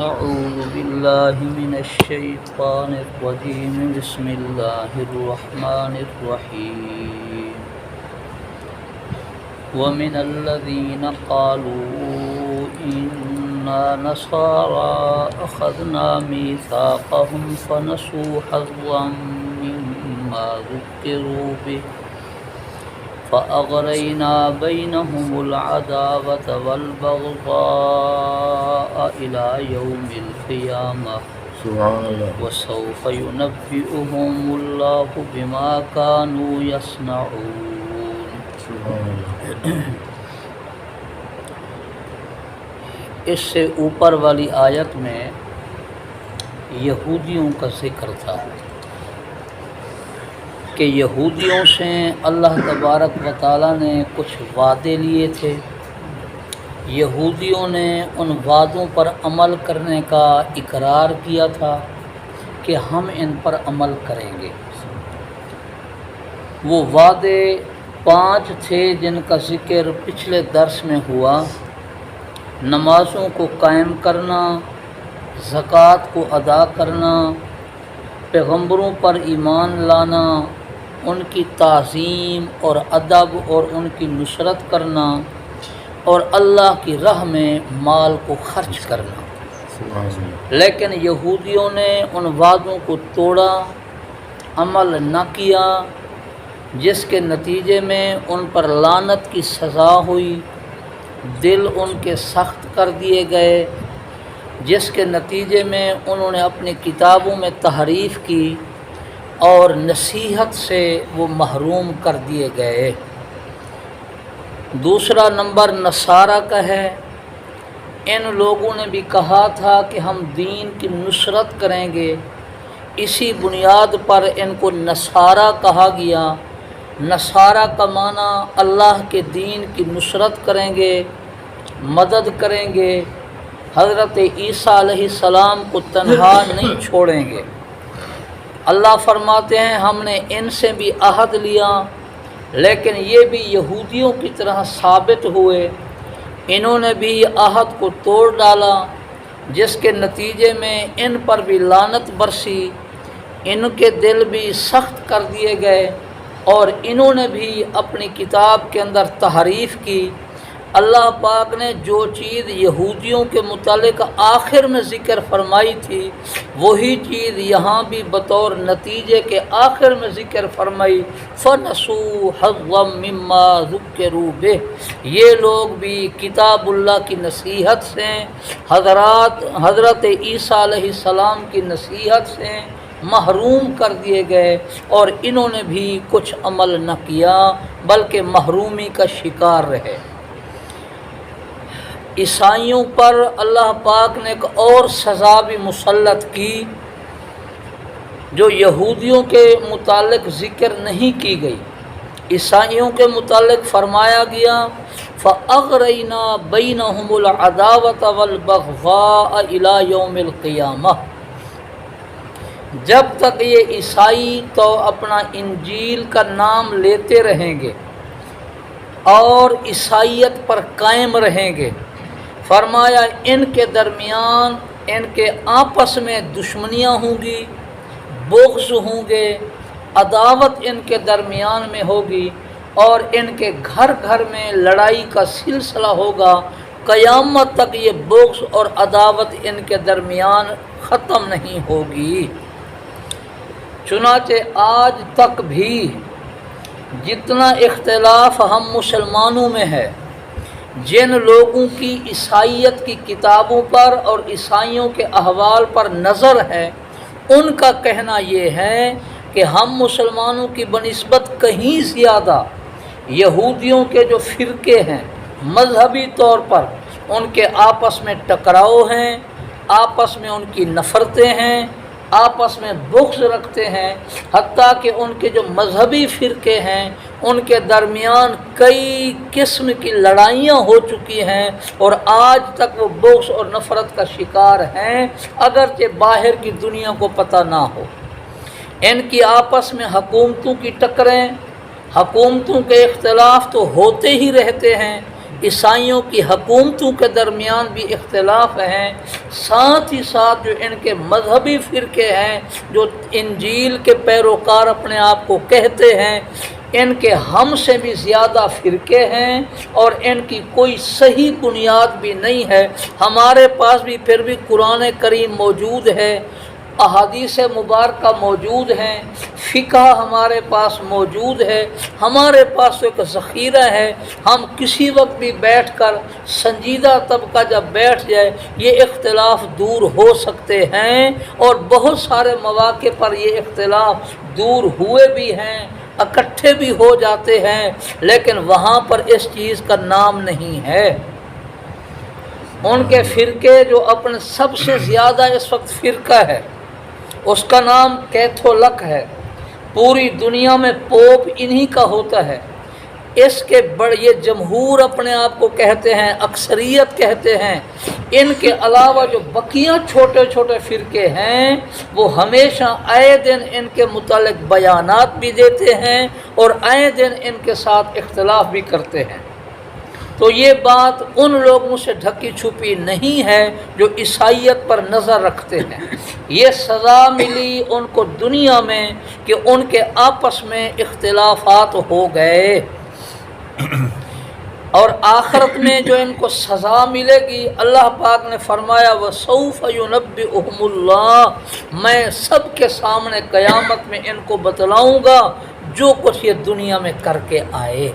أعوذ بالله من الشيطان الرجيم بسم الله الرحمن الرحيم ومن الذين قالوا إنا نصارى أخذنا ميثاقهم فنسوا حظا مما ذكروا به فأغرينا بينهم العداوة والبغضاء إلى يوم القيامة سبحان اللہ. وسوف ينبئهم الله بما كانوا يصنعون. سبحان اللہ. اس سے اوپر والی آیت میں یہودیوں کا ذکر تھا کہ یہودیوں سے اللہ تبارک و تعالیٰ نے کچھ وعدے لیے تھے. یہودیوں نے ان وعدوں پر عمل کرنے کا اقرار کیا تھا کہ ہم ان پر عمل کریں گے. وہ وعدے 5 تھے جن کا ذکر پچھلے درس میں ہوا. نمازوں کو قائم کرنا، زکوٰۃ کو ادا کرنا، پیغمبروں پر ایمان لانا، ان کی تعظیم اور ادب اور ان کی نصرت کرنا، اور اللہ کی راہ میں مال کو خرچ کرنا. سبحان اللہ. لیکن یہودیوں نے ان وعدوں کو توڑا، عمل نہ کیا، جس کے نتیجے میں ان پر لعنت کی سزا ہوئی. دل ان کے سخت کر دیے گئے، جس کے نتیجے میں انہوں نے اپنی کتابوں میں تحریف کی اور نصیحت سے وہ محروم کر دیے گئے. دوسرا نمبر نصارہ کا ہے. ان لوگوں نے بھی کہا تھا کہ ہم دین کی نصرت کریں گے. اسی بنیاد پر ان کو نصارہ کہا گیا. نصارہ کا معنی اللہ کے دین کی نصرت کریں گے، مدد کریں گے، حضرت عیسیٰ علیہ السلام کو تنہا نہیں چھوڑیں گے. اللہ فرماتے ہیں ہم نے ان سے بھی عہد لیا، لیکن یہ بھی یہودیوں کی طرح ثابت ہوئے. انہوں نے بھی عہد کو توڑ ڈالا، جس کے نتیجے میں ان پر بھی لعنت برسی. ان کے دل بھی سخت کر دیے گئے اور انہوں نے بھی اپنی کتاب کے اندر تحریف کی. اللہ پاک نے جو چیز یہودیوں کے متعلق آخر میں ذکر فرمائی تھی، وہی چیز یہاں بھی بطور نتیجے کے آخر میں ذکر فرمائی. فَنَسُوا حَظًّا مِّمَّا ذُكِّرُوا بِهِ. یہ لوگ بھی کتاب اللہ کی نصیحت سے، حضرت عیسیٰ علیہ السلام کی نصیحت سے محروم کر دیے گئے، اور انہوں نے بھی کچھ عمل نہ کیا بلکہ محرومی کا شکار رہے. عیسائیوں پر اللہ پاک نے ایک اور سزا بھی مسلط کی جو یہودیوں کے متعلق ذکر نہیں کی گئی. عیسائیوں کے متعلق فرمایا گیا فَأَغْرَيْنَا بَيْنَهُمُ الْعَدَاوَةَ وَالْبَغْضَاءَ إِلَى يَوْمِ الْقِيَامَةِ. جب تک یہ عیسائی تو اپنا انجیل کا نام لیتے رہیں گے اور عیسائیت پر قائم رہیں گے، فرمایا ان کے درمیان، ان کے آپس میں دشمنیاں ہوں گی، بغض ہوں گے، عداوت ان کے درمیان میں ہوگی، اور ان کے گھر گھر میں لڑائی کا سلسلہ ہوگا. قیامت تک یہ بغض اور عداوت ان کے درمیان ختم نہیں ہوگی. چنانچہ آج تک بھی جتنا اختلاف ہم مسلمانوں میں ہے، جن لوگوں کی عیسائیت کی کتابوں پر اور عیسائیوں کے احوال پر نظر ہے، ان کا کہنا یہ ہے کہ ہم مسلمانوں کی بنسبت کہیں زیادہ یہودیوں کے جو فرقے ہیں مذہبی طور پر، ان کے آپس میں ٹکراؤ ہیں، آپس میں ان کی نفرتیں ہیں، آپس میں بغض رکھتے ہیں. حتیٰ کہ ان کے جو مذہبی فرقے ہیں ان کے درمیان کئی قسم کی لڑائیاں ہو چکی ہیں، اور آج تک وہ بغض اور نفرت کا شکار ہیں، اگرچہ باہر کی دنیا کو پتہ نہ ہو. ان کی آپس میں حکومتوں کی ٹکریں، حکومتوں کے اختلاف تو ہوتے ہی رہتے ہیں، عیسائیوں کی حکومتوں کے درمیان بھی اختلاف ہیں، ساتھ ہی ساتھ جو ان کے مذہبی فرقے ہیں جو انجیل کے پیروکار اپنے آپ کو کہتے ہیں، ان کے ہم سے بھی زیادہ فرقے ہیں اور ان کی کوئی صحیح بنیاد بھی نہیں ہے۔ ہمارے پاس بھی پھر بھی قرآن کریم موجود ہے، احادیث مبارکہ موجود ہیں، فقہ ہمارے پاس موجود ہے، ہمارے پاس ایک ذخیرہ ہے۔ ہم کسی وقت بھی بیٹھ کر سنجیدہ طبقہ جب بیٹھ جائے یہ اختلاف دور ہو سکتے ہیں، اور بہت سارے مواقع پر یہ اختلاف دور ہوئے بھی ہیں، اکٹھے بھی ہو جاتے ہیں، لیکن وہاں پر اس چیز کا نام نہیں ہے۔ ان کے فرقے جو اپنے سب سے زیادہ اس وقت فرقہ ہے اس کا نام کیتھولک ہے، پوری دنیا میں پوپ انہی کا ہوتا ہے۔ اس کے یہ جمہور اپنے آپ کو کہتے ہیں، اکثریت کہتے ہیں۔ ان کے علاوہ جو بقیہ چھوٹے چھوٹے فرقے ہیں وہ ہمیشہ آئے دن ان کے متعلق بیانات بھی دیتے ہیں اور آئے دن ان کے ساتھ اختلاف بھی کرتے ہیں۔ تو یہ بات ان لوگوں سے ڈھکی چھپی نہیں ہے جو عیسائیت پر نظر رکھتے ہیں۔ یہ سزا ملی ان کو دنیا میں کہ ان کے آپس میں اختلافات ہو گئے، اور آخرت میں جو ان کو سزا ملے گی اللہ پاک نے فرمایا وَسَوْفَ يُنَبِّئُهُمُ اللَّهُ، میں سب کے سامنے قیامت میں ان کو بتلاؤں گا جو کچھ یہ دنیا میں کر کے آئے۔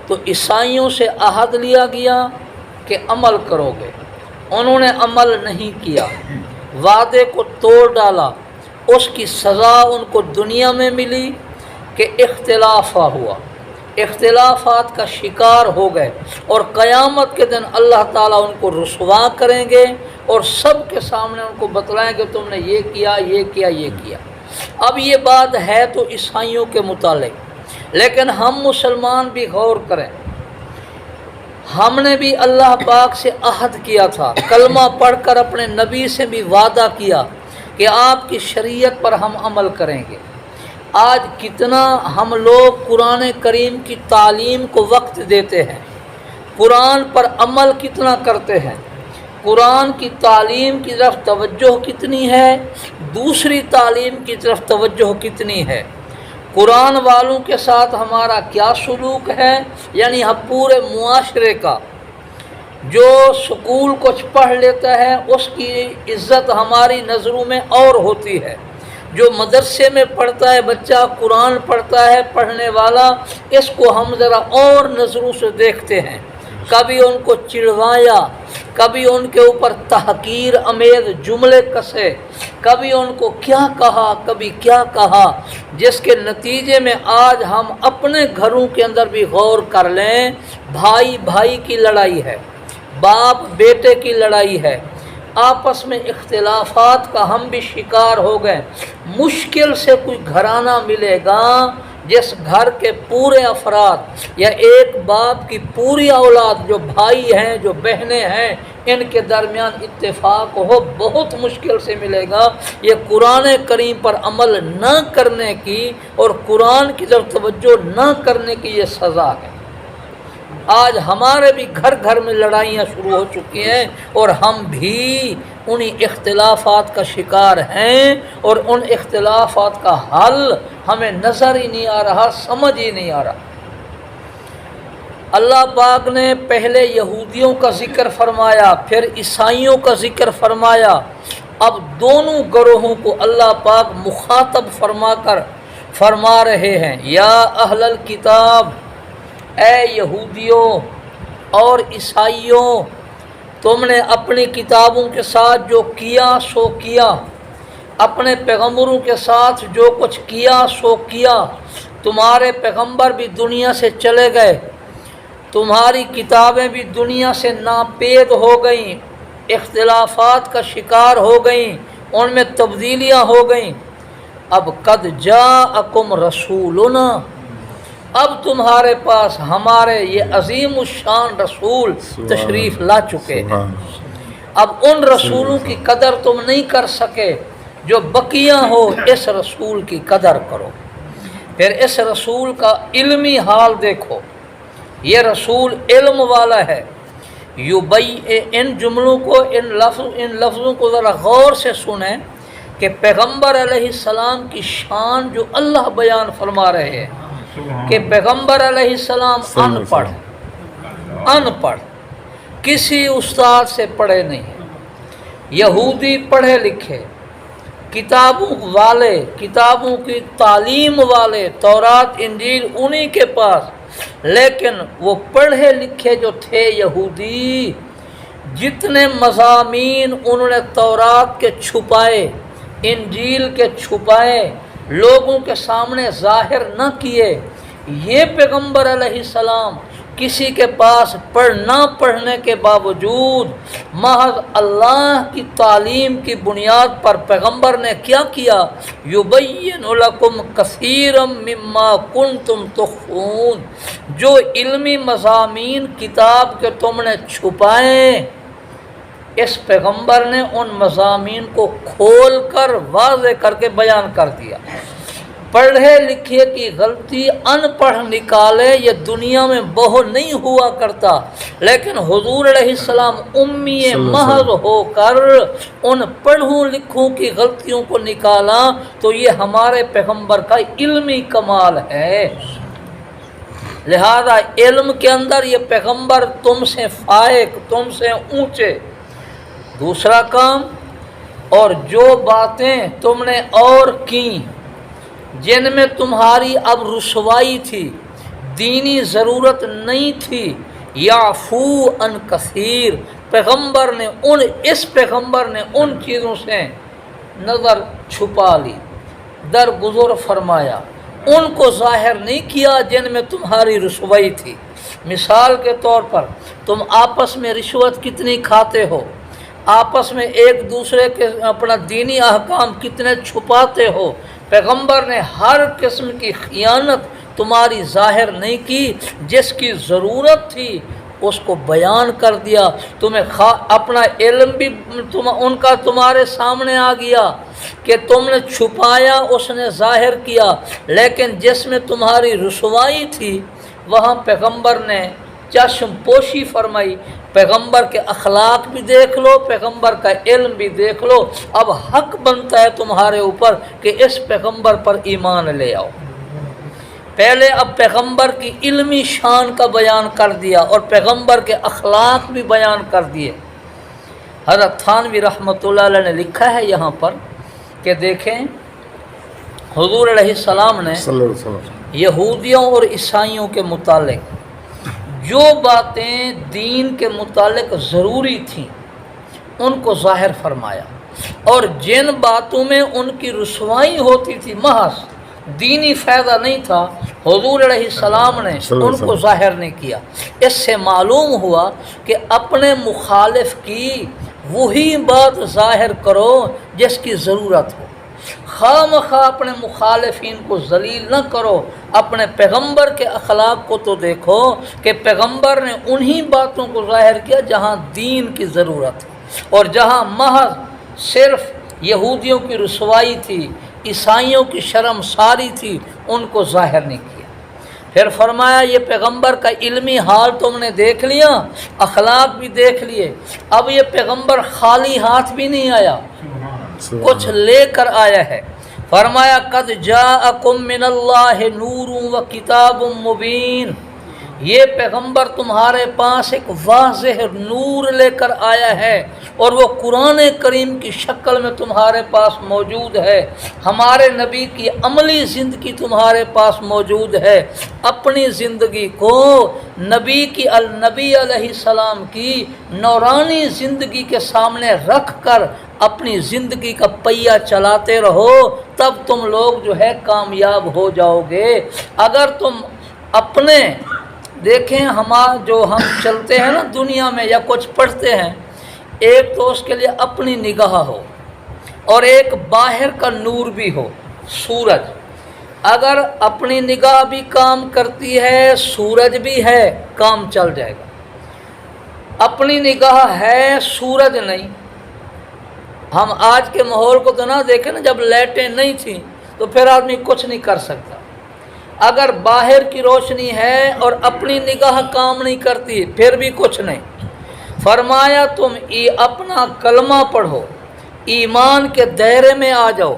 تو عیسائیوں سے عہد لیا گیا کہ عمل کرو گے، انہوں نے عمل نہیں کیا، وعدے کو توڑ ڈالا، اس کی سزا ان کو دنیا میں ملی کہ اختلاف ہوا، اختلافات کا شکار ہو گئے، اور قیامت کے دن اللہ تعالیٰ ان کو رسوا کریں گے اور سب کے سامنے ان کو بتلائیں کہ تم نے یہ کیا یہ کیا یہ کیا۔ اب یہ بات ہے تو عیسائیوں کے متعلق، لیکن ہم مسلمان بھی غور کریں، ہم نے بھی اللہ پاک سے عہد کیا تھا، کلمہ پڑھ کر اپنے نبی سے بھی وعدہ کیا کہ آپ کی شریعت پر ہم عمل کریں گے۔ آج کتنا ہم لوگ قرآن کریم کی تعلیم کو وقت دیتے ہیں، قرآن پر عمل کتنا کرتے ہیں، قرآن کی تعلیم کی طرف توجہ کتنی ہے، دوسری تعلیم کی طرف توجہ کتنی ہے، قرآن والوں کے ساتھ ہمارا کیا سلوک ہے، یعنی ہم پورے معاشرے کا، جو سکول کچھ پڑھ لیتا ہے اس کی عزت ہماری نظروں میں اور ہوتی ہے، جو مدرسے میں پڑھتا ہے بچہ، قرآن پڑھتا ہے پڑھنے والا، اس کو ہم ذرا اور نظروں سے دیکھتے ہیں۔ کبھی ان کو چڑھوایا، کبھی ان کے اوپر تحقیر آمیز جملے کسے، کبھی ان کو کیا کہا کبھی کیا کہا، جس کے نتیجے میں آج ہم اپنے گھروں کے اندر بھی غور کر لیں، بھائی بھائی کی لڑائی ہے، باپ بیٹے کی لڑائی ہے، آپس میں اختلافات کا ہم بھی شکار ہو گئے۔ مشکل سے کوئی گھرانہ ملے گا جس گھر کے پورے افراد یا ایک باپ کی پوری اولاد جو بھائی ہیں جو بہنیں ہیں ان کے درمیان اتفاق ہو، بہت مشکل سے ملے گا۔ یہ قرآن کریم پر عمل نہ کرنے کی اور قرآن کی طرف توجہ نہ کرنے کی یہ سزا ہے۔ آج ہمارے بھی گھر گھر میں لڑائیاں شروع ہو چکی ہیں اور ہم بھی انہی اختلافات کا شکار ہیں، اور ان اختلافات کا حل ہمیں نظر ہی نہیں آ رہا، سمجھ ہی نہیں آ رہا۔ اللہ پاک نے پہلے یہودیوں کا ذکر فرمایا، پھر عیسائیوں کا ذکر فرمایا، اب دونوں گروہوں کو اللہ پاک مخاطب فرما رہے ہیں، یا اہل الکتاب، اے یہودیوں اور عیسائیوں، تم نے اپنی کتابوں کے ساتھ جو کیا سو کیا، اپنے پیغمبروں کے ساتھ جو کچھ کیا سو کیا، تمہارے پیغمبر بھی دنیا سے چلے گئے، تمہاری کتابیں بھی دنیا سے ناپید ہو گئیں، اختلافات کا شکار ہو گئیں، ان میں تبدیلیاں ہو گئیں۔ اب قد جاءکم رسولنا، اب تمہارے پاس ہمارے یہ عظیم الشان رسول تشریف لا چکے ہیں، اب ان رسولوں کی قدر تم نہیں کر سکے، جو بقیہ ہو اس رسول کی قدر کرو۔ پھر اس رسول کا علمی حال دیکھو، یہ رسول علم والا ہے۔ ان جملوں کو ان لفظوں کو ذرا غور سے سنیں کہ پیغمبر علیہ السلام کی شان جو اللہ بیان فرما رہے ہیں کہ پیغمبر علیہ السلام ان پڑھ کسی استاد سے پڑھے نہیں، یہودی پڑھے لکھے، کتابوں والے، کتابوں کی تعلیم والے، تورات انجیل انہی کے پاس، لیکن وہ پڑھے لکھے جو تھے یہودی، جتنے مضامین انہوں نے تورات کے چھپائے، انجیل کے چھپائے، لوگوں کے سامنے ظاہر نہ کیے، یہ پیغمبر علیہ السلام کسی کے پاس نہ پڑھنے کے باوجود محض اللہ کی تعلیم کی بنیاد پر پیغمبر نے کیا کیا؟ یبین لکم کثیرا مما کنتم تخفون، جو علمی مضامین کتاب کے تم نے چھپائے، اس پیغمبر نے ان مضامین کو کھول کر واضح کر کے بیان کر دیا۔ پڑھے لکھے کی غلطی ان پڑھ نکالے یہ دنیا میں بہت نہیں ہوا کرتا، لیکن حضور علیہ السلام امی محض ہو کر ان پڑھوں لکھوں کی غلطیوں کو نکالا، تو یہ ہمارے پیغمبر کا علمی کمال ہے۔ لہذا علم کے اندر یہ پیغمبر تم سے فائق، تم سے اونچے۔ دوسرا کام، اور جو باتیں تم نے اور کیں جن میں تمہاری اب رسوائی تھی، دینی ضرورت نہیں تھی، یعفو عن کثیر، اس پیغمبر نے ان چیزوں سے نظر چھپا لی، درگزر فرمایا، ان کو ظاہر نہیں کیا جن میں تمہاری رسوائی تھی۔ مثال کے طور پر تم آپس میں رشوت کتنی کھاتے ہو، آپس میں ایک دوسرے کے اپنا دینی احکام کتنے چھپاتے ہو، پیغمبر نے ہر قسم کی خیانت تمہاری ظاہر نہیں کی، جس کی ضرورت تھی اس کو بیان کر دیا۔ تمہیں اپنا علم بھی ان کا تمہارے سامنے آ گیا کہ تم نے چھپایا، اس نے ظاہر کیا، لیکن جس میں تمہاری رسوائی تھی وہاں پیغمبر نے چشم پوشی فرمائی۔ پیغمبر کے اخلاق بھی دیکھ لو، پیغمبر کا علم بھی دیکھ لو، اب حق بنتا ہے تمہارے اوپر کہ اس پیغمبر پر ایمان لے آؤ۔ پہلے اب پیغمبر کی علمی شان کا بیان کر دیا اور پیغمبر کے اخلاق بھی بیان کر دیے۔ حضرت تھانوی رحمۃ اللہ علیہ نے لکھا ہے یہاں پر کہ دیکھیں حضور علیہ السلام نے یہودیوں اور عیسائیوں کے متعلق جو باتیں دین کے متعلق ضروری تھیں ان کو ظاہر فرمایا، اور جن باتوں میں ان کی رسوائی ہوتی تھی، محض دینی فائدہ نہیں تھا، حضور علیہ السلام نے ان کو ظاہر نہیں کیا۔ اس سے معلوم ہوا کہ اپنے مخالف کی وہی بات ظاہر کرو جس کی ضرورت ہو، خواہ مخواہ اپنے مخالفین کو ذلیل نہ کرو۔ اپنے پیغمبر کے اخلاق کو تو دیکھو کہ پیغمبر نے انہی باتوں کو ظاہر کیا جہاں دین کی ضرورت ہے، اور جہاں محض صرف یہودیوں کی رسوائی تھی، عیسائیوں کی شرم ساری تھی، ان کو ظاہر نہیں کیا۔ پھر فرمایا یہ پیغمبر کا علمی حال تم نے دیکھ لیا، اخلاق بھی دیکھ لیے، اب یہ پیغمبر خالی ہاتھ بھی نہیں آیا، کچھ لے کر آیا ہے۔ فرمایا قد جاءکم من اللہ نور و کتاب مبین، یہ پیغمبر تمہارے پاس ایک واضح نور لے کر آیا ہے، اور وہ قرآن کریم کی شکل میں تمہارے پاس موجود ہے۔ ہمارے نبی کی عملی زندگی تمہارے پاس موجود ہے۔ اپنی زندگی کو نبی علیہ السلام کی نورانی زندگی کے سامنے رکھ کر اپنی زندگی کا پہیہ چلاتے رہو، تب تم لوگ جو ہے کامیاب ہو جاؤ گے۔ اگر تم اپنے دیکھیں ہم چلتے ہیں نا دنیا میں یا کچھ پڑھتے ہیں، ایک تو اس کے لیے اپنی نگاہ ہو اور ایک باہر کا نور بھی ہو، سورج۔ اگر اپنی نگاہ بھی کام کرتی ہے، سورج بھی ہے، کام چل جائے گا۔ اپنی نگاہ ہے، سورج نہیں۔ ہم آج کے ماحول کو تو نہ دیکھیں نا، جب لائٹیں نہیں تھیں تو پھر آدمی کچھ نہیں کر سکتا۔ اگر باہر کی روشنی ہے اور اپنی نگاہ کام نہیں کرتی پھر بھی کچھ نہیں۔ فرمایا تم اپنا کلمہ پڑھو، ایمان کے دائرے میں آ جاؤ،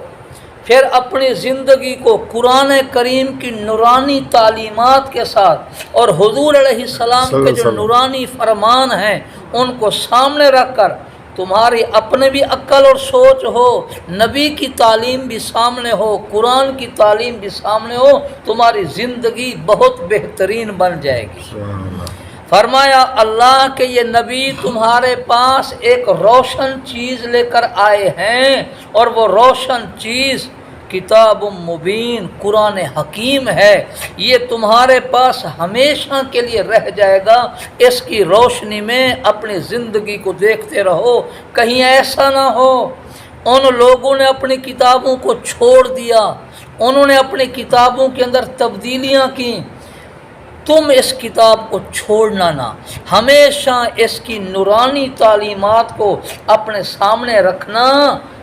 پھر اپنی زندگی کو قرآن کریم کی نورانی تعلیمات کے ساتھ اور حضور علیہ السلام کے جو نورانی فرمان ہیں ان کو سامنے رکھ کر تمہاری اپنے بھی عقل اور سوچ ہو، نبی کی تعلیم بھی سامنے ہو، قرآن کی تعلیم بھی سامنے ہو، تمہاری زندگی بہت بہترین بن جائے گی۔ سبحان اللہ۔ فرمایا اللہ کے یہ نبی تمہارے پاس ایک روشن چیز لے کر آئے ہیں، اور وہ روشن چیز کتاب مبین قرآن حکیم ہے، یہ تمہارے پاس ہمیشہ کے لیے رہ جائے گا، اس کی روشنی میں اپنی زندگی کو دیکھتے رہو، کہیں ایسا نہ ہو ان لوگوں نے اپنی کتابوں کو چھوڑ دیا، انہوں نے اپنی کتابوں کے اندر تبدیلیاں کی، تم اس کتاب کو چھوڑنا نہ، ہمیشہ اس کی نورانی تعلیمات کو اپنے سامنے رکھنا،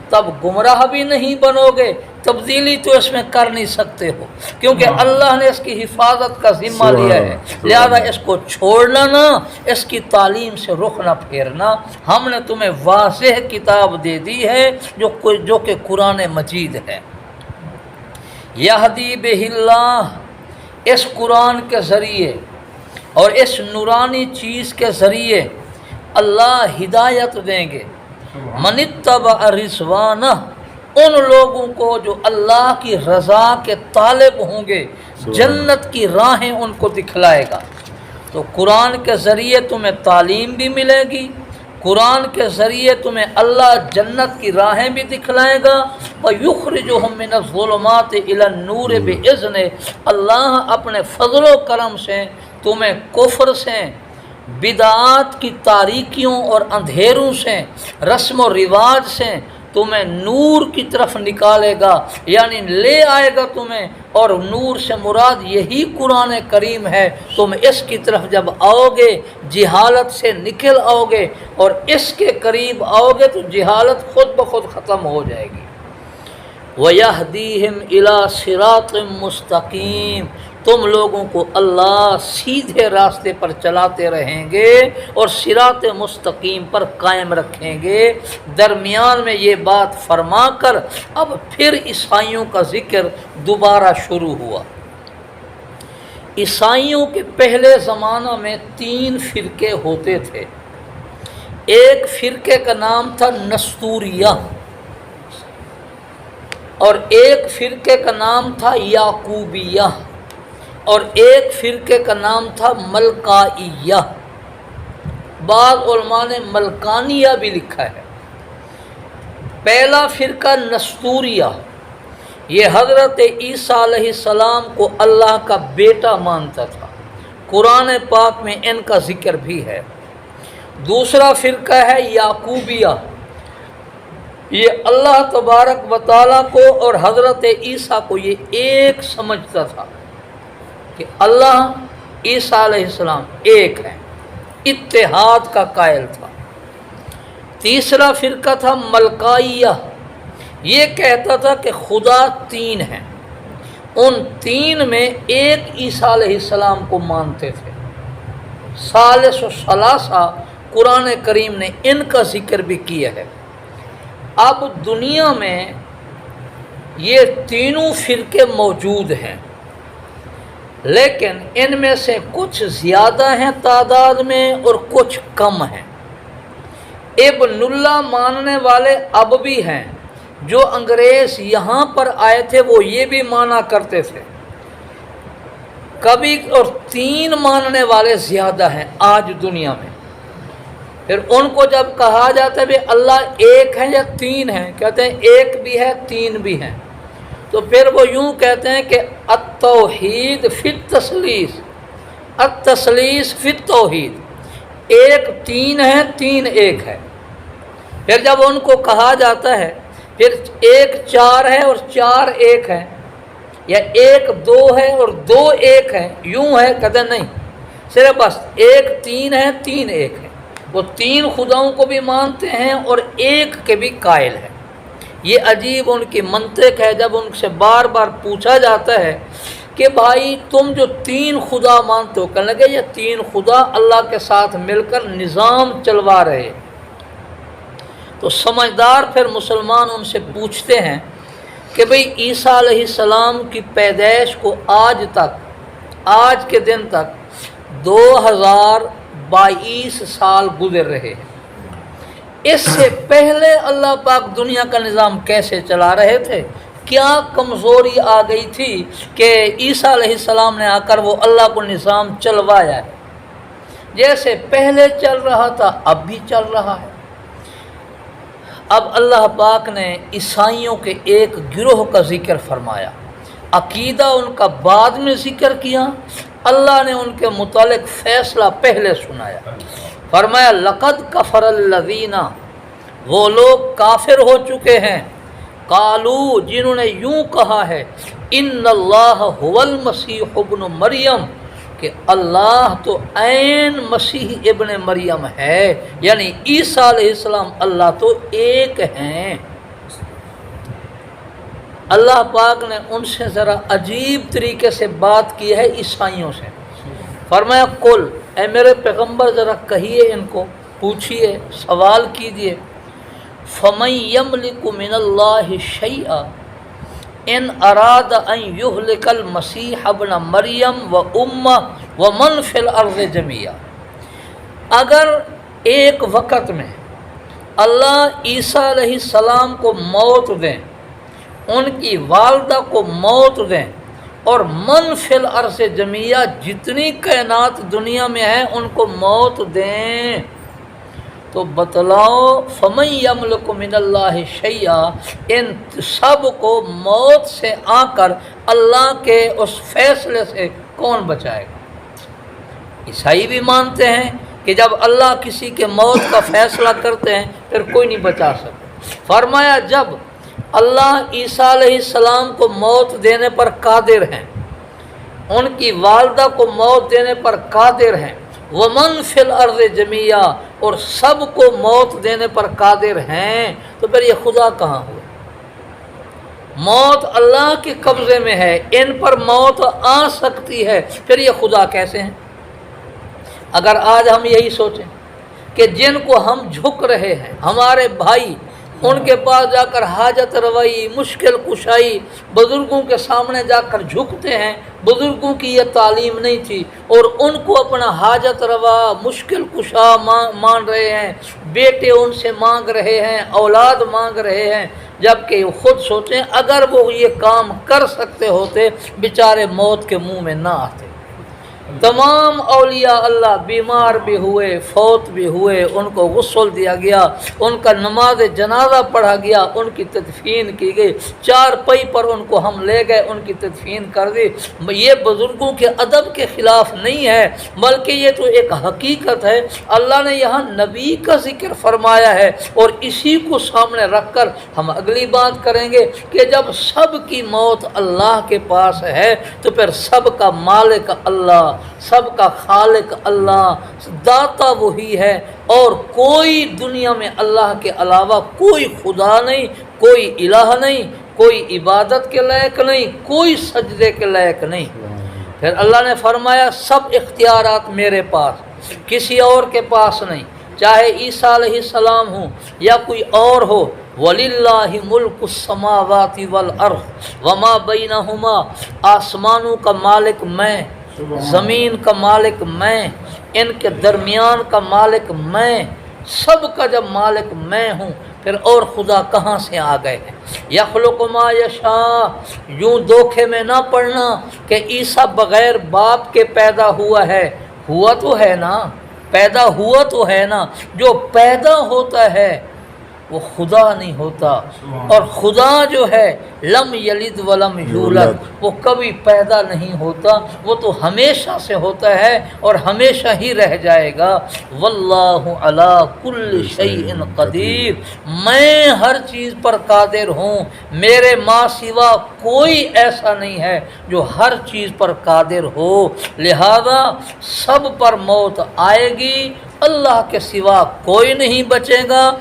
تب گمراہ بھی نہیں بنو گے، تبدیلی تو اس میں کر نہیں سکتے ہو کیونکہ اللہ نے اس کی حفاظت کا ذمہ لیا ہے، لہذا اس کو چھوڑنا نہ، اس کی تعلیم سے رخ نہ پھیرنا۔ ہم نے تمہیں واضح کتاب دے دی ہے جو کہ قرآن مجید ہے۔ یہدی بہ اللہ، اس قرآن کے ذریعے اور اس نورانی چیز کے ذریعے اللہ ہدایت دیں گے، من اتبع رضوانہ، ان لوگوں کو جو اللہ کی رضا کے طالب ہوں گے، جنت کی راہیں ان کو دکھلائے گا۔ تو قرآن کے ذریعے تمہیں تعلیم بھی ملے گی، قرآن کے ذریعے تمہیں اللہ جنت کی راہیں بھی دکھلائے گا، وَيُخْرِجُهُم مِّنَ الظُّلُمَاتِ إِلَى النُّورِ بِإِذْنِهِ، اللہ اپنے فضل و کرم سے تمہیں کفر سے، بدعات کی تاریکیوں اور اندھیروں سے، رسم و رواج سے تمہیں نور کی طرف نکالے گا، یعنی لے آئے گا تمہیں، اور نور سے مراد یہی قرآن کریم ہے۔ تم اس کی طرف جب آؤ گے جہالت سے نکل آؤ گے، اور اس کے قریب آؤ گے تو جہالت خود بخود ختم ہو جائے گی۔ وَيَهْدِيهِمْ إِلَى صِرَاطٍ مُسْتَقِيمٍ، تم لوگوں کو اللہ سیدھے راستے پر چلاتے رہیں گے اور صراط مستقیم پر قائم رکھیں گے۔ درمیان میں یہ بات فرما کر اب پھر عیسائیوں کا ذکر دوبارہ شروع ہوا۔ عیسائیوں کے پہلے زمانہ میں 3 فرقے ہوتے تھے۔ ایک فرقے کا نام تھا نستوریہ، اور ایک فرقے کا نام تھا یعقوبیہ، اور ایک فرقے کا نام تھا ملکائیہ، بعض علماء نے ملکانیہ بھی لکھا ہے۔ پہلا فرقہ نستوریہ، یہ حضرت عیسیٰ علیہ السلام کو اللہ کا بیٹا مانتا تھا، قرآن پاک میں ان کا ذکر بھی ہے۔ دوسرا فرقہ ہے یعقوبیہ، یہ اللہ تبارک و تعالیٰ کو اور حضرت عیسیٰ کو یہ ایک سمجھتا تھا کہ اللہ عیسیٰ علیہ السلام ایک ہے، اتحاد کا قائل تھا۔ تیسرا فرقہ تھا ملکائیہ، یہ کہتا تھا کہ خدا 3 ہیں، ان 3 میں ایک عیسیٰ علیہ السلام کو مانتے تھے۔ ثالث و ثلاثہ قرآن کریم نے ان کا ذکر بھی کیا ہے۔ اب دنیا میں یہ تینوں فرقے موجود ہیں، لیکن ان میں سے کچھ زیادہ ہیں تعداد میں اور کچھ کم ہیں۔ ابن اللہ ماننے والے اب بھی ہیں، جو انگریز یہاں پر آئے تھے وہ یہ بھی مانا کرتے تھے کبھی، اور 3 ماننے والے زیادہ ہیں آج دنیا میں۔ پھر ان کو جب کہا جاتا ہے کہ اللہ ایک ہے یا 3 ہیں، کہتے ہیں ایک بھی ہے 3 بھی ہیں، تو پھر وہ یوں کہتے ہیں کہ التوحید فی التثلیث، التثلیث فی التوحید، ایک 3 ہے 3 ایک ہے۔ پھر جب ان کو کہا جاتا ہے پھر 1 4 ہے اور 4 1 ہے، یا 1 2 ہے اور 2 1 ہے، یوں ہے، کہتے ہیں نہیں، صرف بس 1 3 ہے 3 1 ہے۔ وہ 3 خداؤں کو بھی مانتے ہیں اور ایک کے بھی قائل ہیں۔ یہ عجیب ان کی منطق ہے۔ جب ان سے بار بار پوچھا جاتا ہے کہ بھائی تم جو 3 خدا مانتے ہو، کہنے لگے یہ 3 خدا اللہ کے ساتھ مل کر نظام چلوا رہے۔ تو سمجھدار پھر مسلمان ان سے پوچھتے ہیں کہ بھئی عیسیٰ علیہ السلام کی پیدائش کو آج کے دن تک 2022 سال گزر رہے ہیں۔ اس سے پہلے اللہ پاک دنیا کا نظام کیسے چلا رہے تھے؟ کیا کمزوری آ گئی تھی کہ عیسیٰ علیہ السلام نے آ کر وہ اللہ کو نظام چلوایا ہے؟ جیسے پہلے چل رہا تھا اب بھی چل رہا ہے۔ اب اللہ پاک نے عیسائیوں کے ایک گروہ کا ذکر فرمایا، عقیدہ ان کا بعد میں ذکر کیا، اللہ نے ان کے متعلق فیصلہ پہلے سنایا۔ فرمایا لقد کفر الذین، وہ لوگ کافر ہو چکے ہیں، قالو، جنہوں نے یوں کہا ہے، ان اللہ هو المسیح ابن مریم، کہ اللہ تو عین مسیح ابن مریم ہے، یعنی عیسیٰ علیہ السلام اللہ تو ایک ہیں۔ اللہ پاک نے ان سے ذرا عجیب طریقے سے بات کی ہے عیسائیوں سے۔ فرمایا قل، اے میرے پیغمبر ذرا کہیے ان کو، پوچھئے، سوال کیجئے، فَمَن يَمْلِكُ مِنَ اللَّهِ شَيْئًا ان اراد ان یہلک المسیح ابن مریم و امہ ومن فی الارض جميعا، اگر ایک وقت میں اللہ عیسیٰ علیہ السلام کو موت دیں، ان کی والدہ کو موت دیں، اور من فی الارض جميعا، جتنی کائنات دنیا میں ہیں ان کو موت دیں، تو بتلاؤ فمن یملک من اللہ شیئا، ان سب کو موت سے آ کر اللہ کے اس فیصلے سے کون بچائے گا؟ عیسائی بھی مانتے ہیں کہ جب اللہ کسی کے موت کا فیصلہ کرتے ہیں پھر کوئی نہیں بچا سکتا۔ فرمایا جب اللہ عیسیٰ علیہ السلام کو موت دینے پر قادر ہیں، ان کی والدہ کو موت دینے پر قادر ہیں، ومن فی الارض جميعا، اور سب کو موت دینے پر قادر ہیں، تو پھر یہ خدا کہاں ہوئے؟ موت اللہ کے قبضے میں ہے، ان پر موت آ سکتی ہے، پھر یہ خدا کیسے ہیں؟ اگر آج ہم یہی سوچیں کہ جن کو ہم جھک رہے ہیں، ہمارے بھائی، ان کے پاس جا کر حاجت روائی، مشکل کشائی، بزرگوں کے سامنے جا کر جھکتے ہیں، بزرگوں کی یہ تعلیم نہیں تھی، اور ان کو اپنا حاجت روا، مشکل کشا مان رہے ہیں، بیٹے ان سے مانگ رہے ہیں، اولاد مانگ رہے ہیں، جبکہ خود سوچیں اگر وہ یہ کام کر سکتے ہوتے بیچارے موت کے منہ میں نہ آتے۔ تمام اولیاء اللہ بیمار بھی ہوئے، فوت بھی ہوئے، ان کو غسل دیا گیا، ان کا نماز جنازہ پڑھا گیا، ان کی تدفین کی گئی، 4 پئی پر ان کو ہم لے گئے، ان کی تدفین کر دی۔ یہ بزرگوں کے ادب کے خلاف نہیں ہے، بلکہ یہ تو ایک حقیقت ہے۔ اللہ نے یہاں نبی کا ذکر فرمایا ہے، اور اسی کو سامنے رکھ کر ہم اگلی بات کریں گے کہ جب سب کی موت اللہ کے پاس ہے تو پھر سب کا مالک اللہ، سب کا خالق اللہ، داتا وہی ہے، اور کوئی دنیا میں اللہ کے علاوہ کوئی خدا نہیں، کوئی الہ نہیں، کوئی عبادت کے لائق نہیں، کوئی سجدے کے لائق نہیں۔ پھر اللہ نے فرمایا سب اختیارات میرے پاس، کسی اور کے پاس نہیں، چاہے عیسیٰ علیہ السلام ہوں یا کوئی اور ہو۔ وَلِلَّهِ مُلْكُ السَّمَاوَاتِ وَالْأَرْضِ وَمَا بَيْنَهُمَا، آسمانوں کا مالک میں، زمین کا مالک میں، ان کے درمیان کا مالک میں، سب کا جب مالک میں ہوں پھر اور خدا کہاں سے آ گئے ہیں؟ یخلق ما یشاء، یوں دھوکے میں نہ پڑنا کہ عیسیٰ بغیر باپ کے پیدا ہوا ہے، ہوا تو ہے نا، پیدا ہوا تو ہے نا، جو پیدا ہوتا ہے وہ خدا نہیں ہوتا، اور خدا جو ہے لم یلد ولم یولد، وہ کبھی پیدا نہیں ہوتا، وہ تو ہمیشہ سے ہوتا ہے اور ہمیشہ ہی رہ جائے گا۔ واللہ علی کل شیء قدیر، میں ہر چیز پر قادر ہوں، میرے ماں سوا کوئی ایسا نہیں ہے جو ہر چیز پر قادر ہو، لہذا سب پر موت آئے گی، اللہ کے سوا کوئی نہیں بچے گا۔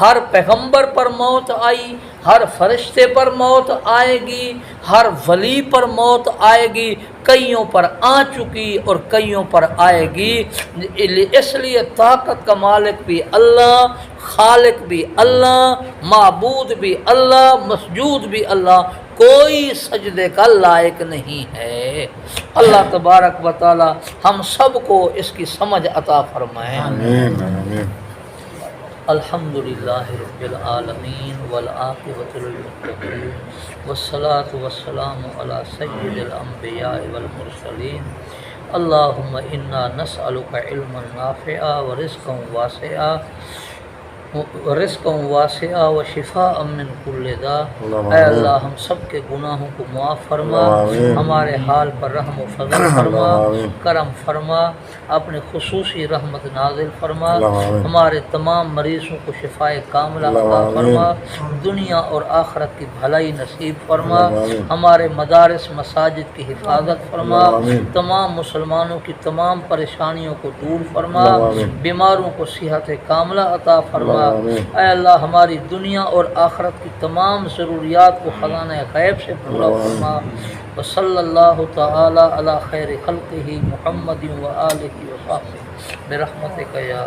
ہر پیغمبر پر موت آئی، ہر فرشتے پر موت آئے گی، ہر ولی پر موت آئے گی، کئیوں پر آ چکی اور کئیوں پر آئے گی۔ اس لیے طاقت کا مالک بھی اللہ، خالق بھی اللہ، معبود بھی اللہ، مسجود بھی اللہ، کوئی سجدے کا لائق نہیں ہے۔ اللہ تبارک و تعالی ہم سب کو اس کی سمجھ عطا فرمائے۔ آمین آمین۔ الحمدللہ رب العالمین والعاقبۃ للمتقین والصلاۃ والسلام علی سید الانبیاء والمرسلین۔ اللہم انا نسألک علما نافعا ورزقا واسعا وشفاء من کل داء۔ اے اللہ ہم سب کے گناہوں کو معاف فرما، ہمارے حال پر رحم و فضل فرما، کرم فرما، اپنے خصوصی رحمت نازل فرما، ہمارے تمام مریضوں کو شفائے کاملہ عطا فرما، دنیا اور آخرت کی بھلائی نصیب فرما، ہمارے مدارس مساجد کی حفاظت فرما، تمام مسلمانوں کی تمام پریشانیوں کو دور فرما، بیماروں کو صحت کاملہ عطا فرما۔ اے اللہ ہماری دنیا اور آخرت کی تمام ضروریات کو خزانہ غیب سے پورا فرما۔ وصلی اللہ تعالی علی خیر خلقہ محمد و آلہ و صحبہ برحمتک یا